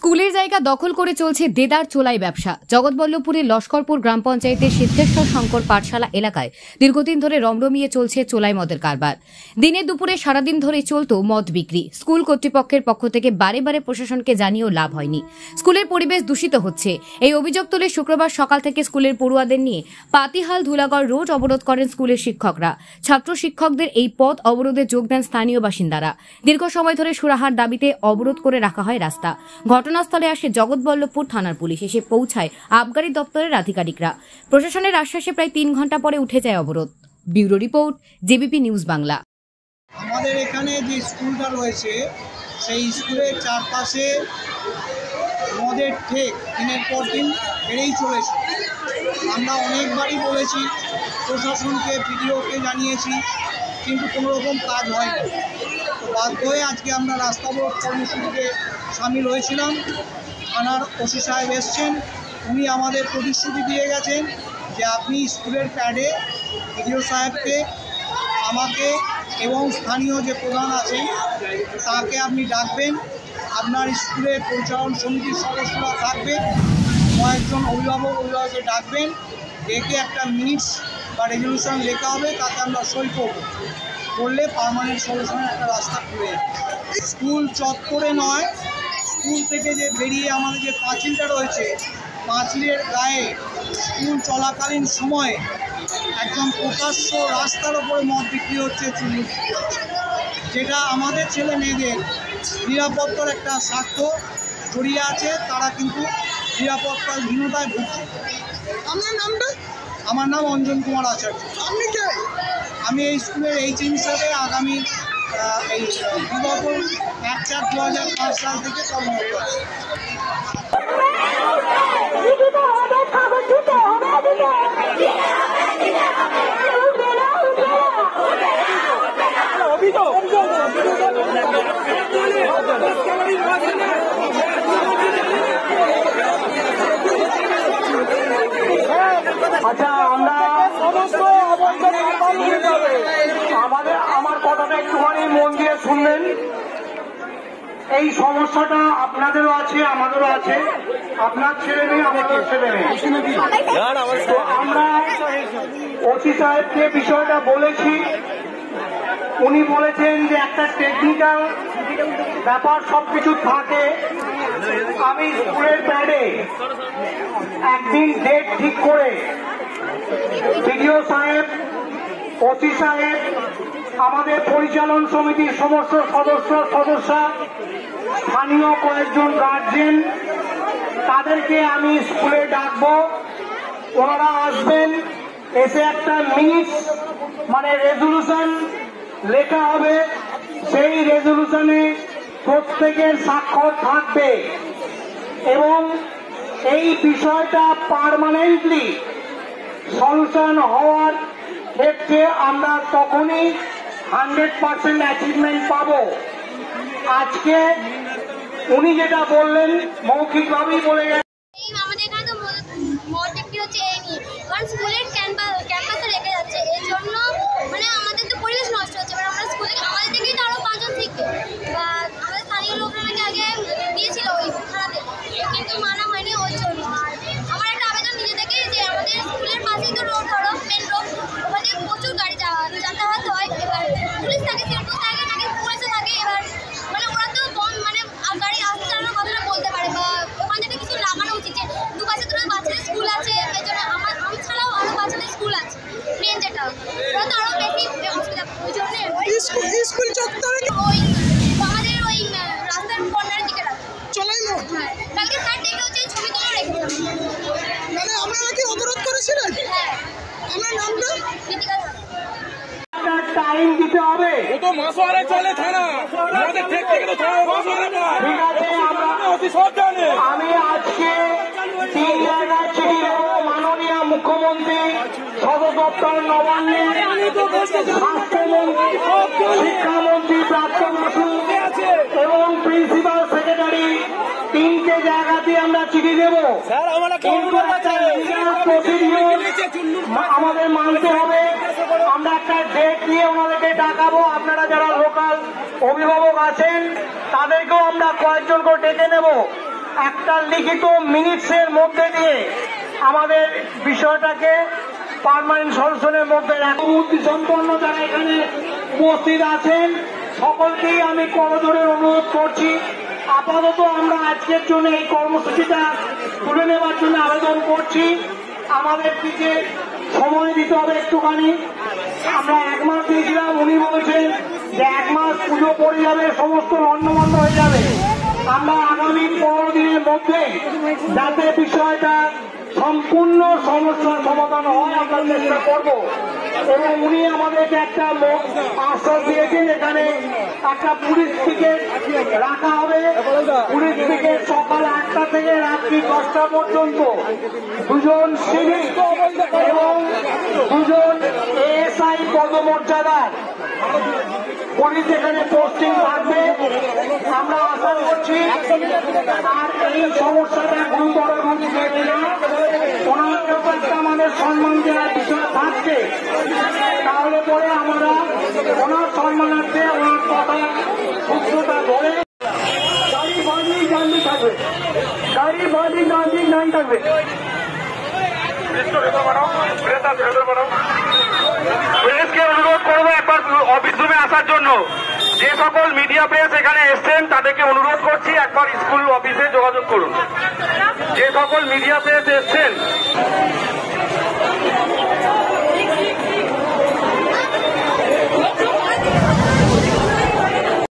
স্কুলের জায়গা দখল করে চলছে দেদার চোলাই ব্যবসা। জগৎবল্লভপুরের লস্করপুর গ্রাম পঞ্চায়েতের সিদ্ধেশ্বর শঙ্কর পাঠশালা এলাকায় দীর্ঘদিন ধরে রমরমিয়ে চলছে চোলাই মদের কারবার। দিনে দুপুরে সারাদিন ধরে চলত মদ বিক্রি। স্কুল কর্তৃপক্ষের পক্ষ থেকে বারে বারে প্রশাসনকে জানিয়েও লাভ হয়নি। স্কুলের পরিবেশ দূষিত হচ্ছে। এই অভিযোগ তুলে শুক্রবার সকাল থেকে স্কুলের পড়ুয়াদের নিয়ে পাতিহাল ধুলাগড় রোড অবরোধ করেন স্কুলের শিক্ষকরা। ছাত্র শিক্ষকদের এই পথ অবরোধে যোগ দেন স্থানীয় বাসিন্দারা। দীর্ঘ সময় ধরে সুরাহার দাবিতে অবরোধ করে রাখা হয় রাস্তা। ঘটনাস্থলে আসে জগৎবল্লভপুর থানার পুলিশ। এসে পৌঁছায় আবগারি দপ্তরের আধিকারিকরা। প্রশাসনের আশ্বাসে প্রায় 3 ঘন্টা পরে উঠে যায় অবরোধ। Bureau report, JBP news Bangla. আমাদের এখানে যে স্কুলটা রয়েছে সেই স্কুলের চারপাশে মদের ঠেক দিনের পর দিন বেড়েই চলেছে। আমরা অনেকবারই বলেছি, প্রশাসনকে, বিডিওকে জানিয়েছি, কিন্তু কোনো রকম কাজ হয়নি। তো বাধ্য হয়ে আজকে আমরা রাস্তা অবরোধ কর্মসূচিতে সামিল হয়েছিলাম। থানার ওসি সাহেব এসছেন, উনি আমাদের প্রতিশ্রুতি দিয়ে গেছেন যে আপনি স্কুলের প্যাডে বিডিও সাহেবকে, আমাকে এবং স্থানীয় যে প্রধান আছেন তাকে আপনি ডাকবেন। আপনার স্কুলের পরিচালন সমিতির সদস্যরা থাকবে, কয়েকজন অভিভাবককে ডাকবেন, ডেকে একটা মিনিটস বা রেজলিউশন লেখা হবে, তাতে আমরা সই করলে পার্মানেন্ট সলিউশনের একটা রাস্তা খুলে যাবে। স্কুল চত্বরে নয়, স্কুল থেকে যে বেরিয়ে আমাদের যে পাঁচিলটা রয়েছে, পাঁচিলের গায়ে স্কুল চলাকালীন সময়ে একদম প্রকাশ্য রাস্তার ওপরে মদ বিক্রি হচ্ছে, চুল্লু বিক্রি হচ্ছে, যেটা আমাদের ছেলে মেয়েদের নিরাপত্তার একটা স্বার্থ জড়িয়ে আছে। তারা কিন্তু নিরাপত্তাহীনতায় ভুগছে। আপনার নামটা? আমার নাম অঞ্জন কুমার আচার্য। আপনি কে? আমি এই স্কুলের এইচএম হিসাবে আগামী এই বিগত 1/4/2005 সাল থেকে কর্মরত আছি। আচ্ছা, আমরা আমার কথাটা একটুখানি মন দিয়ে শুনবেন। এই সমস্যাটা আপনাদেরও আছে, আমাদেরও আছে। আপনার ছেলে মেয়ে, আমাদের ছেলে মেয়ে। আমরা ওসি সাহেবকে বিষয়টা বলেছি। উনি বলেছেন যে একটা টেকনিক্যাল ব্যাপার সবকিছু থাকে। আমি স্কুলের প্যাডে একদিন ডেট ঠিক করে বিডিও সাহেব, ওসি সাহেব, আমাদের পরিচালন সমিতির সমস্ত সদস্যা, স্থানীয় কয়েকজন গার্জেন, তাদেরকে আমি স্কুলে ডাকবো। ওনারা আসবেন, এসে একটা মিনিটস মানে রেজলিউশন লেখা হবে। সেই রেজলিউশনে প্রত্যেকের স্বাক্ষর থাকবে এবং এই বিষয়টা পার্মানেন্টলি সলিউশন হওয়ার ক্ষেত্রে আমরা তখনই 100% অ্যাচিভমেন্ট পাবো। আজকে উনি যেটা বললেন মৌখিকভাবেই বলে গেছেন। আমাদের এখানে তো মদ বিক্রি হচ্ছে, এই নিয়ে কারণ স্কুলের ক্যাম্পাসে রেখে যাচ্ছে। এর জন্য মানে আমাদের তো পরিবেশ নষ্ট হচ্ছে। এবার আমরা স্কুলে আমাদের থেকেই তো আরও 5 জন শিখবে, বা আমাদের স্থানীয় লোকরা নাকি আগে দিয়েছিল ওই থানাতে, কিন্তু মানা হয়নি। ওই জন্য আর আমার একটা আবেদন নিজে থেকেই, যে আমাদের স্কুলের পাশেই তো রোড, ধরো মেন রোড, ওখানে প্রচুর গাড়ি যাতায়াত হয়। এবার পুলিশ থাকে, সিআরপি থাকে, নাকি পুলিশও থাকে। এবার মানে ওরা তো মানে গাড়ি আসতে চালানোর কথাটা বলতে পারে, বা ওখান থেকে কিছু লাগানো উচিত। যে দুপাশে দুটো বাচ্চাদের স্কুল আছে, এই জন্য আমি ছাড়াও আরও বাচ্চাদের স্কুল আছে মেন, যেটা ওরা তো আরও বেশি অসুবিধা। ওই জন্য স্কুল চত্বরে ওই আমাদের ওই রাস্তার কর্নারের দিকে রাখে চলাই মদ। হ্যাঁ, কালকে স্যার ডেকে হচ্ছে ছবি তুলে রেখেছিলাম। মানে আপনারা কি অবরোধ করেছিলেন? হ্যাঁ। আপনার নামটা? কৃতিকা টাইম দিতে হবে। তো মাসোয়ারা চলে থানা, আমাদের ঠিক থেকে তো থানা মাসোয়ারা পায়। ঠিক আছে, অতি সব জানে। আমি আজকে 3 জায়গায় চিঠি দেব। মাননীয় মুখ্যমন্ত্রী, সদর দপ্তর নবান্নে, স্বাস্থ্যমন্ত্রী, শিক্ষামন্ত্রী প্রাক্তন এবং প্রিন্সিপাল সেক্রেটারি, 3টে জায়গাতে আমরা চিঠি দেব। আমাদের মানতে হবে। আমরা একটা ডেট নিয়ে ওনাদেরকে ডাকাবো। আপনারা যারা লোকাল অভিভাবক আছেন তাদেরকেও আমরা কয়েকজন করে ডেকে নেব। একটা লিখিত মিনিটসের মধ্যে দিয়ে আমাদের বিষয়টাকে পার্মানেন্ট সলিউশনের মধ্যে বুদ্ধি সম্পন্ন যারা এখানে উপস্থিত আছেন সকলকেই আমি করজোড়ে অনুরোধ করছি, আপাতত আমরা আজকের জন্য এই কর্মসূচিটা তুলে নেওয়ার জন্য আবেদন করছি। আমাদের দিকে সময় দিতে হবে একটুখানি। আমরা 1 মাস দিয়েছিলাম, উনি বলেছেন যে 1 মাস পুজো পড়ে যাবে, সমস্ত লন্ডভন্ড হয়ে যাবে। আমরা আগামী 15 দিনের মধ্যে যাতে বিষয়টা সম্পূর্ণ সমস্যার সমাধান হয় আমরা চেষ্টা করব। এবং উনি আমাদেরকে একটা আশ্বাস দিয়েছেন, এখানে একটা পুলিশ পিকেট রাখা হবে। পুলিশ পিকেট সকাল 8টা থেকে রাত্রি 10টা পর্যন্ত, 2 জন সিভিল এবং 2 জন এএসআই পদমর্যাদার পুলিশ এখানে পোস্টিং থাকবে। আমরা আশা করছি আর এই সমস্যাটা গুরুতর রূপ নেবে না। ওনার ব্যাপারটা আমাদের সম্মান দেওয়ার বিষয় থাকছে, তাহলে পরে আমরা ওনার সম্মানার্থে ওনার কথা সূত্রটা ধরে গাড়ি বাড়ি জানতে থাকবে, গাড়ি বাড়ি জানতে জান থাকবে। প্রেসকে অনুরোধ করবো একবার অফিস রুমে আসার জন্য। যে সকল মিডিয়া প্রেস এখানে এসছেন তাদেরকে অনুরোধ করছি একবার স্কুল অফিসে যোগাযোগ করুন। যে সকল মিডিয়া প্রেস এসছেন